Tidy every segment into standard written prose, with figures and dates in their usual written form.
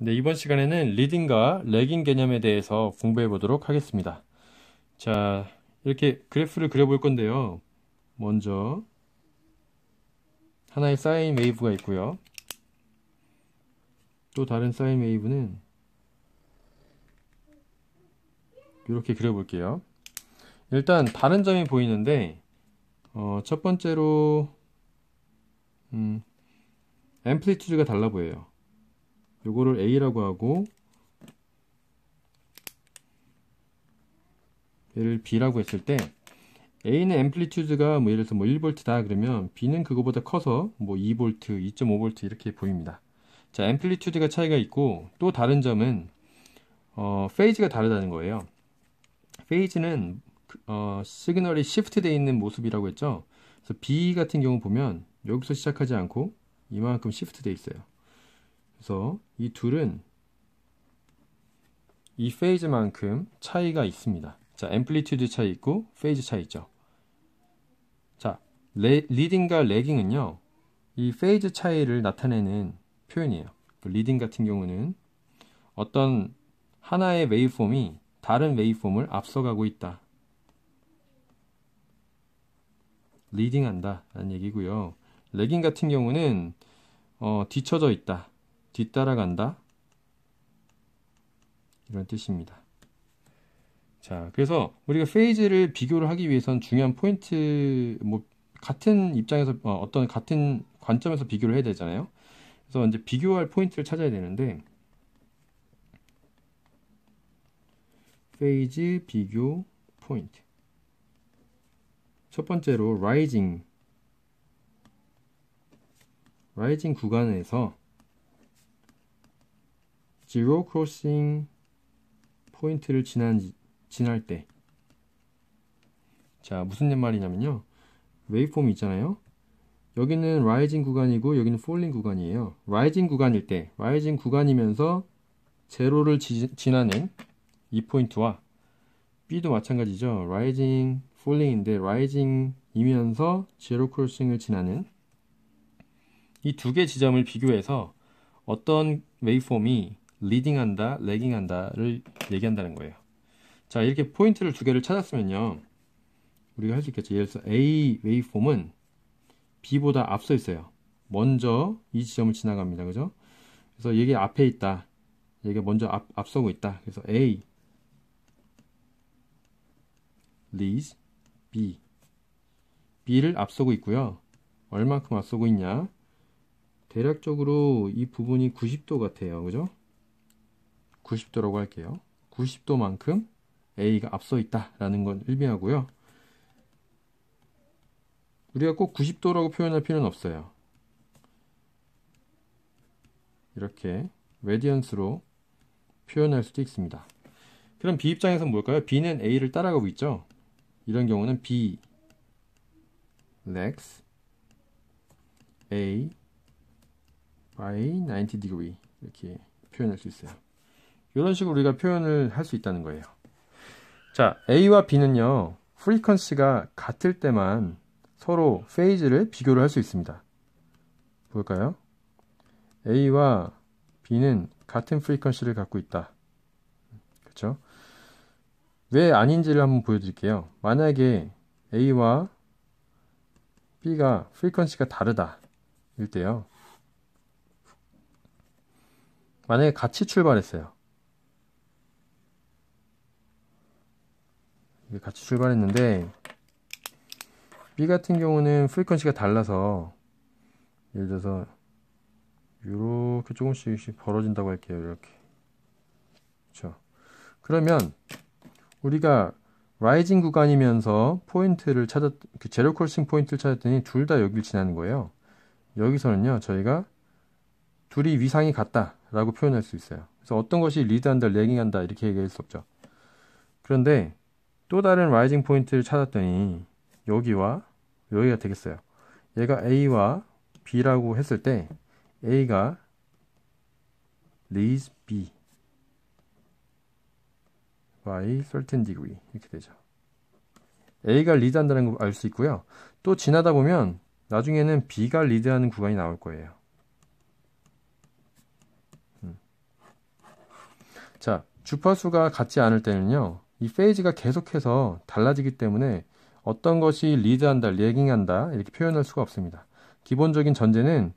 네, 이번 시간에는 리딩과 래깅 개념에 대해서 공부해 보도록 하겠습니다. 자, 이렇게 그래프를 그려볼 건데요. 먼저 하나의 사인 웨이브가 있고요. 또 다른 사인 웨이브는 이렇게 그려볼게요. 일단 다른 점이 보이는데 첫 번째로 앰플리튜드가 달라 보여요. 요거를 A라고 하고 얘를 B라고 했을 때 A는 앰플리튜드가 예를 들어서 1V다 그러면 B는 그거보다 커서 2V, 2.5V 이렇게 보입니다. 자, 앰플리튜드가 차이가 있고 또 다른 점은 페이즈가 다르다는 거예요. 페이즈는 시그널이 시프트 되어 있는 모습이라고 했죠. 그래서 B 같은 경우 보면 여기서 시작하지 않고 이만큼 시프트 되어 있어요. 그래서 이 둘은 이 페이즈만큼 차이가 있습니다. 자, 앰플리튜드 차이 있고 페이즈 차이 있죠. 자, 리딩과 래깅은요, 이 페이즈 차이를 나타내는 표현이에요. 리딩 같은 경우는 어떤 하나의 웨이폼이 다른 웨이폼을 앞서가고 있다. 리딩한다 라는 얘기고요. 래깅 같은 경우는 뒤쳐져 있다, 뒤따라간다 이런 뜻입니다. 자, 그래서 우리가 페이즈를 비교를 하기 위해선 중요한 포인트, 같은 입장에서 어떤 같은 관점에서 비교를 해야 되잖아요. 그래서 이제 비교할 포인트를 찾아야 되는데, 페이즈 비교 포인트. 첫 번째로 라이징 구간에서 제로 크로싱 포인트를 지날 때, 자, 무슨 말이냐면요, 웨이폼이 있잖아요. 여기는 라이징 구간이고 여기는 폴링 구간이에요. 라이징 구간일 때, 라이징 구간이면서 제로를 지나는 이 포인트와 B도 마찬가지죠. 라이징, 폴링인데 라이징이면서 제로 크로싱을 지나는 이 두 개 지점을 비교해서 어떤 웨이폼이 리딩한다, 래깅한다를 얘기한다는 거예요. 자, 이렇게 포인트를 두 개를 찾았으면요, 우리가 할 수 있겠죠. 예를 들어서 A 웨이폼은 B보다 앞서 있어요. 먼저 이 지점을 지나갑니다. 그죠? 그래서 얘가 앞에 있다. 얘가 먼저 앞서고 있다. 그래서 A leads B. B를 앞서고 있고요. 얼만큼 앞서고 있냐? 대략적으로 이 부분이 90도 같아요. 그죠? 90도라고 할게요. 90도만큼 A가 앞서 있다라는 건 의미하고요. 우리가 꼭 90도라고 표현할 필요는 없어요. 이렇게 레디언스로 표현할 수도 있습니다. 그럼 B 입장에서는 뭘까요? B는 A를 따라가고 있죠. 이런 경우는 B lags A by 90 degree 이렇게 표현할 수 있어요. 이런 식으로 우리가 표현을 할 수 있다는 거예요. 자, A와 B는요, 프리퀀시가 같을 때만 서로 페이즈를 비교를 할 수 있습니다. 볼까요? A와 B는 같은 프리퀀시를 갖고 있다. 그렇죠? 왜 아닌지를 한번 보여드릴게요. 만약에 A와 B가 프리퀀시가 다르다 일 때요, 만약에 같이 출발했어요. 같이 출발했는데 B 같은 경우는 프리퀀시가 달라서 예를 들어서 이렇게 조금씩 벌어진다고 할게요. 이렇게. 그렇죠? 그러면 우리가 라이징 구간이면서 포인트를 제로 크로싱 포인트를 찾았더니 둘 다 여기를 지나는 거예요. 여기서는요, 저희가 둘이 위상이 같다라고 표현할 수 있어요. 그래서 어떤 것이 리드한다, 래깅한다 이렇게 얘기할 수 없죠. 그런데 또 다른 라이징 포인트를 찾았더니 여기와 여기가 되겠어요. 얘가 A와 B라고 했을 때 A가 leads B by certain degree 이렇게 되죠. A가 리드한다는 걸 알 수 있고요. 또 지나다 보면 나중에는 B가 리드하는 구간이 나올 거예요. 자, 주파수가 같지 않을 때는요, 이 페이지가 계속해서 달라지기 때문에 어떤 것이 리드한다, 레깅한다 이렇게 표현할 수가 없습니다. 기본적인 전제는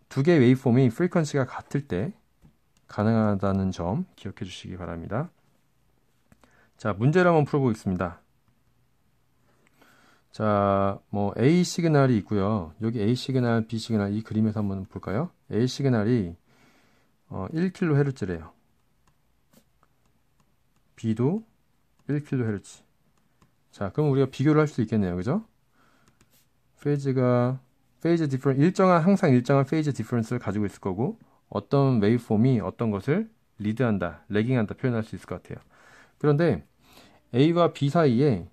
두 개의 웨이폼이 프리퀀시가 같을 때 가능하다는 점 기억해 주시기 바랍니다. 자, 문제를 한번 풀어보겠습니다. 자, 뭐 A 시그널이 있고요. 여기 A 시그널, B 시그널 이 그림에서 한번 볼까요? A 시그널이 1kHz래요. B도 1kHz. 자, 그럼 우리가 비교를 할 수 있겠네요. 그죠? 페이즈 디퍼런스, 항상 일정한 페이즈 디퍼런스를 가지고 있을 거고, 어떤 웨이폼이 어떤 것을 리드한다, 레깅한다 표현할 수 있을 것 같아요. 그런데 A와 B 사이에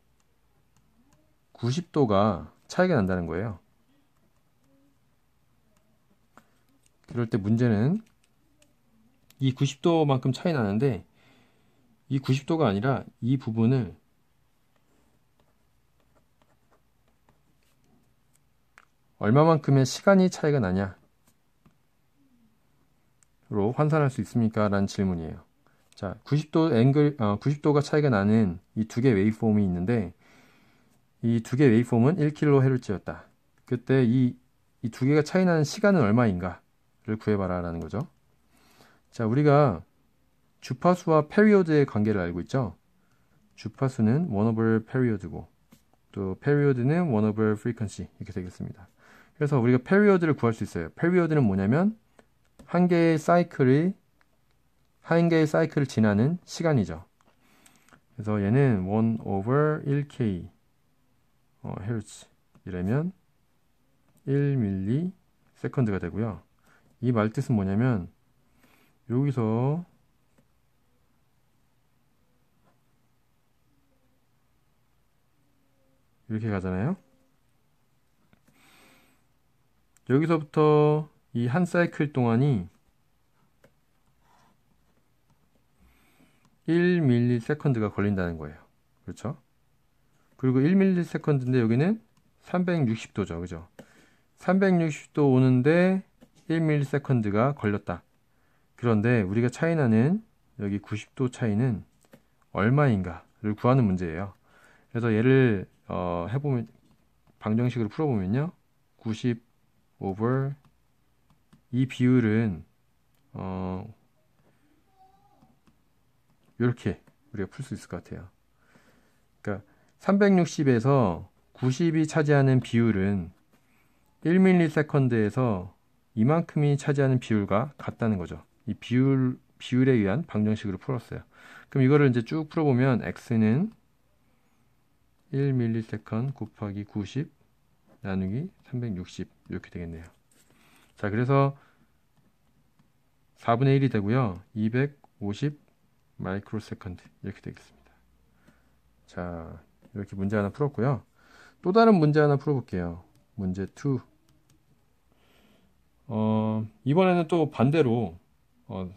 90도가 차이가 난다는 거예요. 그럴 때 문제는 이 90도만큼 차이 나는데 이 90도가 아니라 이 부분을 얼마만큼의 시간이 차이가 나냐로 환산할 수 있습니까? 라는 질문이에요. 자, 90도가 차이가 나는 이 두 개 웨이폼이 있는데 이 두 개 웨이폼은 1kHz였다. 그때 이 두 개가 차이 나는 시간은 얼마인가를 구해봐라 라는 거죠. 자, 우리가 주파수와 페리오드의 관계를 알고 있죠. 주파수는 1/period고 또 페리오드는 1/frequency 이렇게 되겠습니다. 그래서 우리가 페리오드를 구할 수 있어요. 페리오드는 뭐냐면 한 개의 사이클을 지나는 시간이죠. 그래서 얘는 1/1k 헤르츠 이라면 1ms가 되고요. 이 말뜻은 뭐냐면 여기서 이렇게 가잖아요. 여기서부터 이 한 사이클 동안이 1ms가 걸린다는 거예요. 그렇죠? 그리고 1ms인데 여기는 360도죠. 그죠? 360도 오는데 1ms가 걸렸다. 그런데 우리가 차이나는 여기 90도 차이는 얼마인가를 구하는 문제예요. 그래서 얘를 해보면 방정식으로 풀어보면요. 90 over 이 비율은 이렇게 우리가 풀 수 있을 것 같아요. 그러니까 360에서 90이 차지하는 비율은 1ms에서 이만큼이 차지하는 비율과 같다는 거죠. 이 비율에 의한 방정식으로 풀었어요. 그럼 이거를 이제 쭉 풀어보면 x는 1ms 곱하기 90 나누기 360 이렇게 되겠네요. 자, 그래서 4분의 1이 되고요. 250 마이크로세컨드 이렇게 되겠습니다. 자, 이렇게 문제 하나 풀었고요. 또 다른 문제 하나 풀어볼게요. 문제 2. 이번에는 또 반대로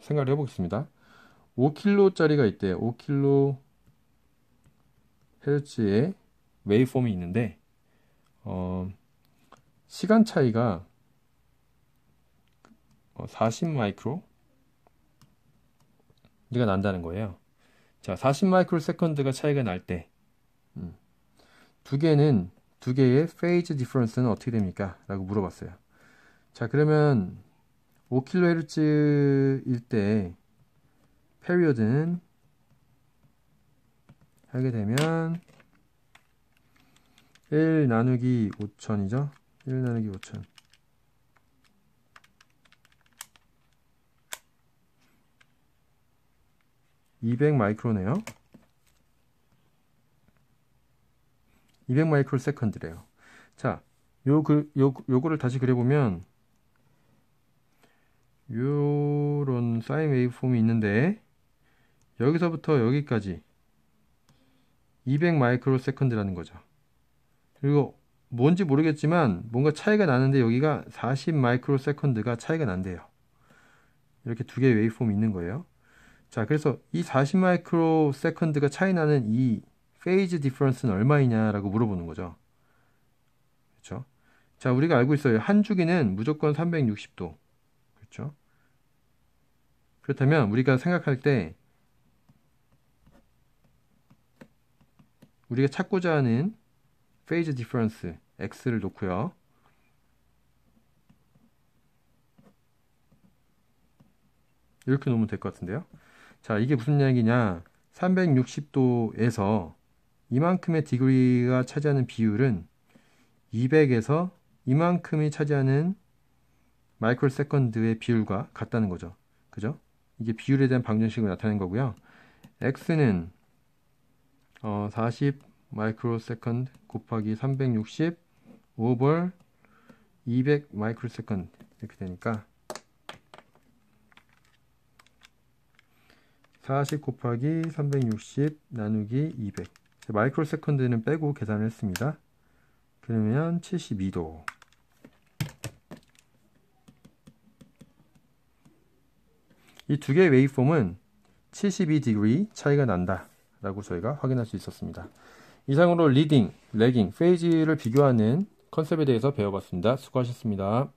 생각을 해보겠습니다. 5kHz짜리가 있대요. 5kHz의 웨이폼이 있는데 시간 차이가 40 마이크로가 난다는 거예요. 자, 40 마이크로 세컨드가 차이가 날 때 두 개의 페이즈 디퍼런스는 어떻게 됩니까? 라고 물어봤어요. 자, 그러면 5kHz일 때 페리오드는 하게 되면 1 나누기 5000이죠. 1 나누기 5000 200 마이크로네요. 200 마이크로 세컨드래요. 자, 요거를 다시 그려보면 요런 사인 웨이브폼이 있는데 여기서부터 여기까지 200 마이크로 세컨드라는 거죠. 그리고 뭔지 모르겠지만 뭔가 차이가 나는데 여기가 40 마이크로 세컨드가 차이가 난대요. 이렇게 두 개의 웨이브폼이 있는 거예요. 자, 그래서 이 40 마이크로 세컨드가 차이 나는 이 페이즈 디퍼런스는 얼마이냐라고 물어보는 거죠. 그렇죠? 자, 우리가 알고 있어요. 한 주기는 무조건 360도. 그렇죠? 그렇다면 우리가 생각할 때 우리가 찾고자 하는 phase difference x를 놓고요. 이렇게 놓으면 될 것 같은데요. 자, 이게 무슨 이야기냐? 360도에서 이만큼의 디그리가 차지하는 비율은 200에서 이만큼이 차지하는 마이크로 세컨드의 비율과 같다는 거죠. 그죠? 이게 비율에 대한 방정식을 나타낸 거고요. x는 40 마이크로 세컨드 곱하기 360 오버 200 마이크로 세컨드 이렇게 되니까 40 곱하기 360 나누기 200 마이크로 세컨드는 빼고 계산을 했습니다. 그러면 72도. 이 두 개의 웨이폼은 72° 차이가 난다 라고 저희가 확인할 수 있었습니다. 이상으로 리딩, 레깅, 페이지를 비교하는 컨셉에 대해서 배워봤습니다. 수고하셨습니다.